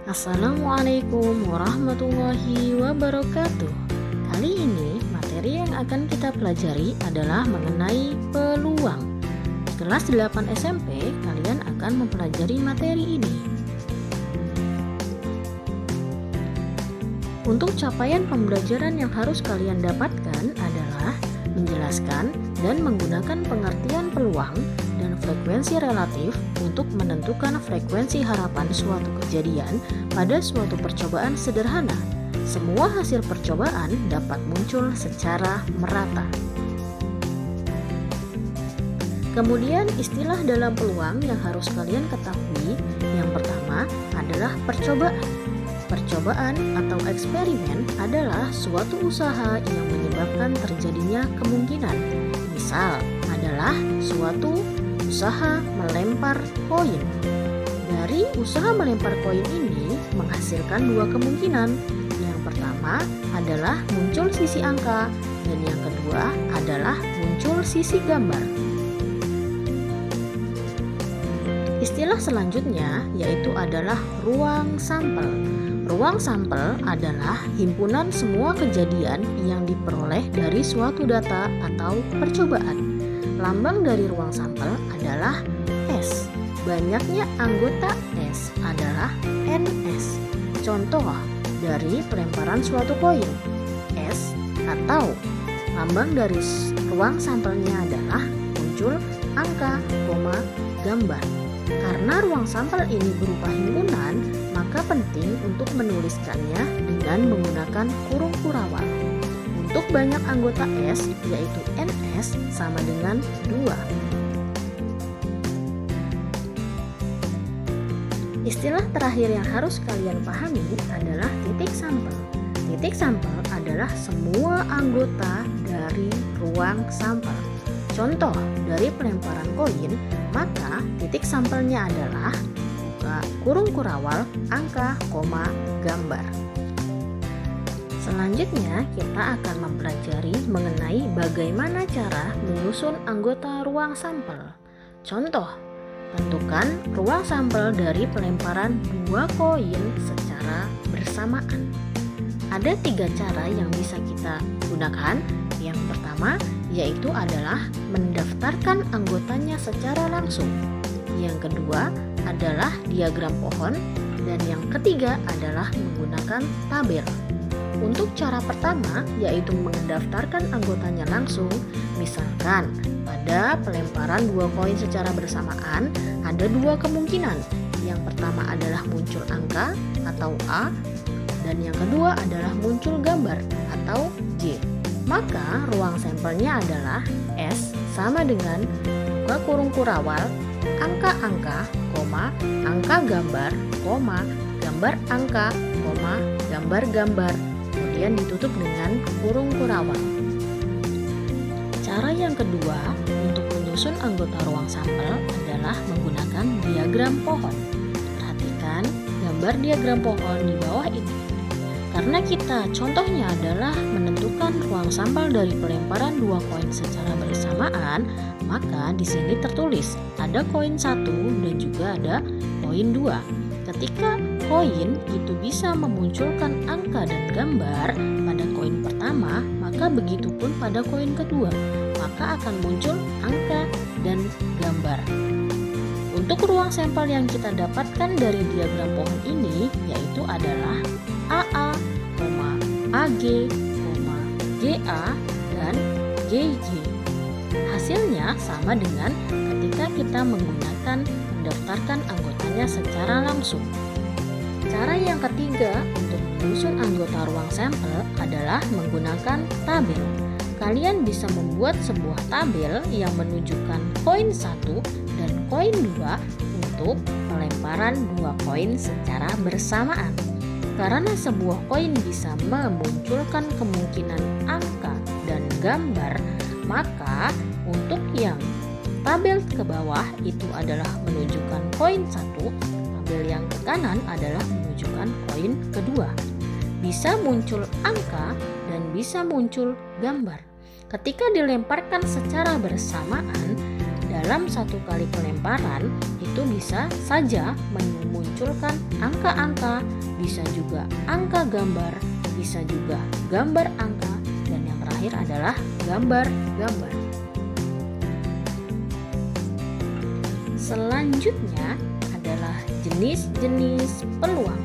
Assalamualaikum warahmatullahi wabarakatuh. Kali ini materi yang akan kita pelajari adalah mengenai peluang. Di kelas 8 SMP kalian akan mempelajari materi ini. Untuk capaian pembelajaran yang harus kalian dapatkan adalah menjelaskan dan menggunakan pengertian peluang dan frekuensi relatif untuk menentukan frekuensi harapan suatu kejadian pada suatu percobaan sederhana. Semua hasil percobaan dapat muncul secara merata. Kemudian istilah dalam peluang yang harus kalian ketahui yang pertama adalah percobaan. Percobaan atau eksperimen adalah suatu usaha yang menyebabkan terjadinya kemungkinan. Misal adalah suatu usaha melempar koin. Dari usaha melempar koin ini menghasilkan dua kemungkinan. Yang pertama adalah muncul sisi angka dan yang kedua adalah muncul sisi gambar. Istilah selanjutnya yaitu adalah ruang sampel. Ruang sampel adalah himpunan semua kejadian yang diperoleh dari suatu data atau percobaan. Lambang dari ruang sampel adalah S. Banyaknya anggota S adalah NS. Contoh dari pelemparan suatu koin S atau lambang dari ruang sampelnya adalah muncul angka, gambar. Karena ruang sampel ini berupa himpunan, maka penting untuk menuliskannya dengan menggunakan kurung kurawal. Untuk banyak anggota S, yaitu NS, sama dengan 2. Istilah terakhir yang harus kalian pahami adalah titik sampel. Titik sampel adalah semua anggota dari ruang sampel. Contoh dari pelemparan koin, maka titik sampelnya adalah kurung kurawal, angka, gambar. Selanjutnya kita akan mempelajari mengenai bagaimana cara menyusun anggota ruang sampel. Contoh, tentukan ruang sampel dari pelemparan dua koin secara bersamaan. Ada 3 cara yang bisa kita gunakan. Yang pertama yaitu adalah mendaftarkan anggotanya secara langsung. Yang kedua adalah diagram pohon dan yang ketiga adalah menggunakan tabel. Untuk cara pertama yaitu mendaftarkan anggotanya langsung, misalkan pada pelemparan 2 koin secara bersamaan ada 2 kemungkinan. Yang pertama adalah muncul angka atau A dan yang kedua adalah muncul gambar atau J. Maka ruang sampelnya adalah S sama dengan buka kurung kurawal, angka-angka, angka gambar, gambar angka, gambar-gambar, kemudian ditutup dengan kurung kurawal. Cara yang kedua untuk menyusun anggota ruang sampel adalah menggunakan diagram pohon. Perhatikan gambar diagram pohon di bawah ini. Karena kita contohnya adalah menentukan ruang sampel dari pelemparan 2 koin secara bersamaan, maka di sini tertulis ada koin 1 dan juga ada koin 2. Ketika koin itu bisa memunculkan angka dan gambar pada koin pertama, maka begitu pun pada koin kedua, maka akan muncul angka dan gambar. Untuk ruang sampel yang kita dapatkan dari diagram pohon ini yaitu adalah AA, AG, GA, dan GG. Hasilnya sama dengan ketika kita mendaftarkan anggotanya secara langsung. Cara yang ketiga untuk menyusun anggota ruang sampel adalah menggunakan tabel. Kalian bisa membuat sebuah tabel yang menunjukkan koin 1 dan koin 2 untuk pelemparan 2 koin secara bersamaan. Karena sebuah koin bisa memunculkan kemungkinan angka dan gambar, maka untuk yang tabel ke bawah itu adalah menunjukkan koin 1, tabel yang ke kanan adalah menunjukkan koin kedua. Bisa muncul angka dan bisa muncul gambar. Ketika dilemparkan secara bersamaan, dalam satu kali pelemparan itu bisa saja memunculkan angka-angka, bisa juga angka gambar, bisa juga gambar angka, dan yang terakhir adalah gambar-gambar. Selanjutnya adalah jenis-jenis peluang.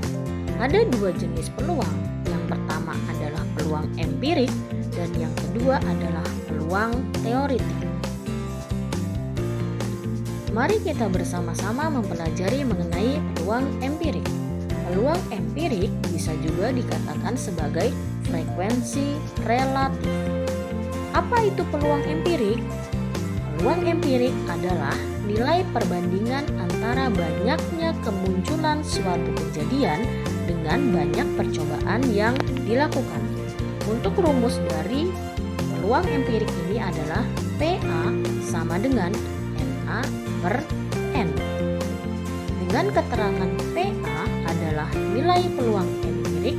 Ada dua jenis peluang. Yang pertama adalah peluang empirik dan yang kedua adalah peluang teoritik. Mari kita bersama-sama mempelajari mengenai peluang empirik. Peluang empirik bisa juga dikatakan sebagai frekuensi relatif. Apa itu peluang empirik? Peluang empirik adalah nilai perbandingan antara banyaknya kemunculan suatu kejadian dengan banyak percobaan yang dilakukan. Untuk rumus dari peluang empirik ini adalah PA sama dengan NA per N. Dengan keterangan PA adalah nilai peluang empirik,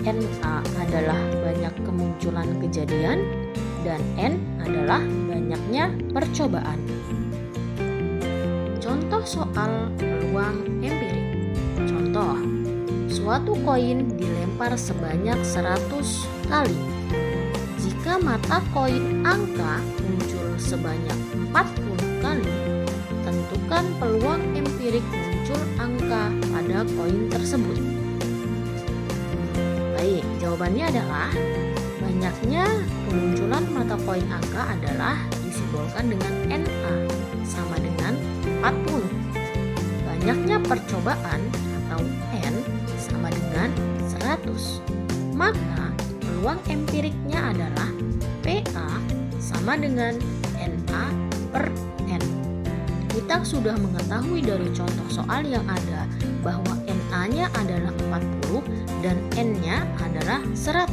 NA adalah banyak kemunculan kejadian, dan N adalah banyaknya percobaan. Contoh soal peluang empirik. Contoh, suatu koin dilempar sebanyak 100 kali. Jika mata koin angka muncul sebanyak 40 kali, tentukan peluang empirik muncul angka pada koin tersebut. Baik, jawabannya adalah banyaknya kemunculan mata koin angka adalah disimbolkan dengan NA sama dengan 40. Banyaknya percobaan atau N sama dengan 100. Maka peluang empiriknya adalah PA sama dengan NA per N. Kita sudah mengetahui dari contoh soal yang ada bahwa NA-nya adalah 40 dan N-nya adalah 100.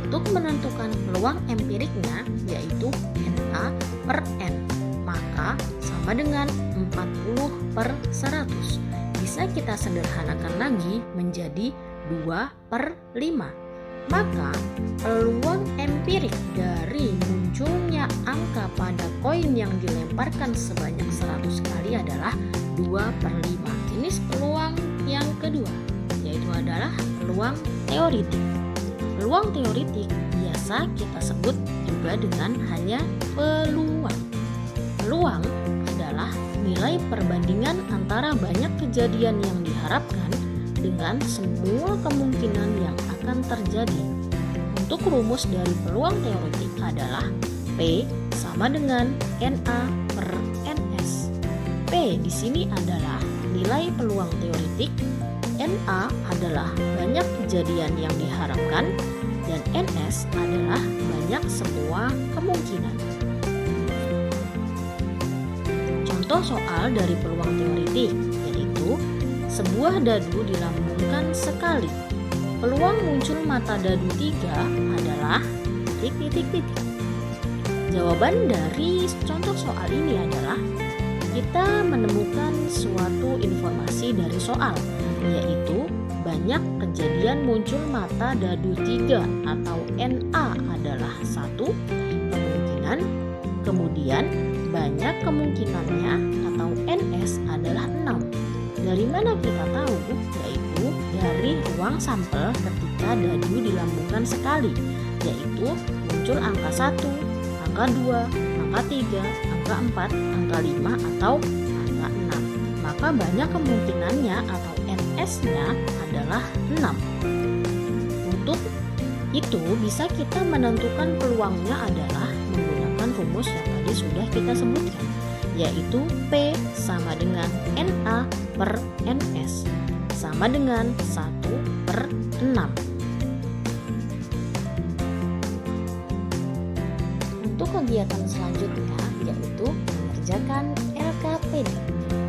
Untuk menentukan peluang empiriknya yaitu NA per N, maka sama dengan 40 per 100. Bisa kita sederhanakan lagi menjadi 2 per 5. Maka peluang empirik dari munculnya angka pada koin yang dilemparkan sebanyak 100 kali adalah 2 per 5. Jenis peluang yang kedua yaitu adalah peluang teoritik. Peluang teoritik biasa kita sebut juga dengan hanya peluang. Peluang adalah nilai perbandingan antara banyak kejadian yang diharapkan dengan semua kemungkinan yang akan terjadi. Untuk rumus dari peluang teoritik adalah P sama dengan NA per NS. P di sini adalah nilai peluang teoritik, NA adalah banyak kejadian yang diharapkan, dan NS adalah banyak semua kemungkinan. Contoh soal dari peluang teoritik yaitu sebuah dadu dilambungkan sekali. Peluang muncul mata dadu 3 adalah titik. Jawaban dari contoh soal ini adalah kita menemukan suatu informasi dari soal, yaitu banyak kejadian muncul mata dadu 3 atau NA adalah 1 kemungkinan, kemudian banyak kemungkinannya atau NS adalah 6. Dari mana kita tahu? Yaitu dari ruang sampel ketika dadu dilambungkan sekali, yaitu muncul angka 1, angka 2, angka 3, angka 4, angka 5, atau angka 6. Maka banyak kemungkinannya atau NS-nya adalah 6. Untuk itu bisa kita menentukan peluangnya adalah menggunakan rumus yang tadi sudah kita sebutkan, yaitu P sama dengan NA per NS sama dengan 1 per 6. Untuk kegiatan selanjutnya yaitu mengerjakan LKPD.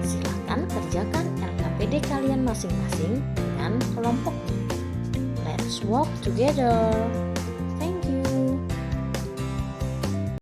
Silakan kerjakan LKPD kalian masing-masing dengan kelompoknya. Let's work together.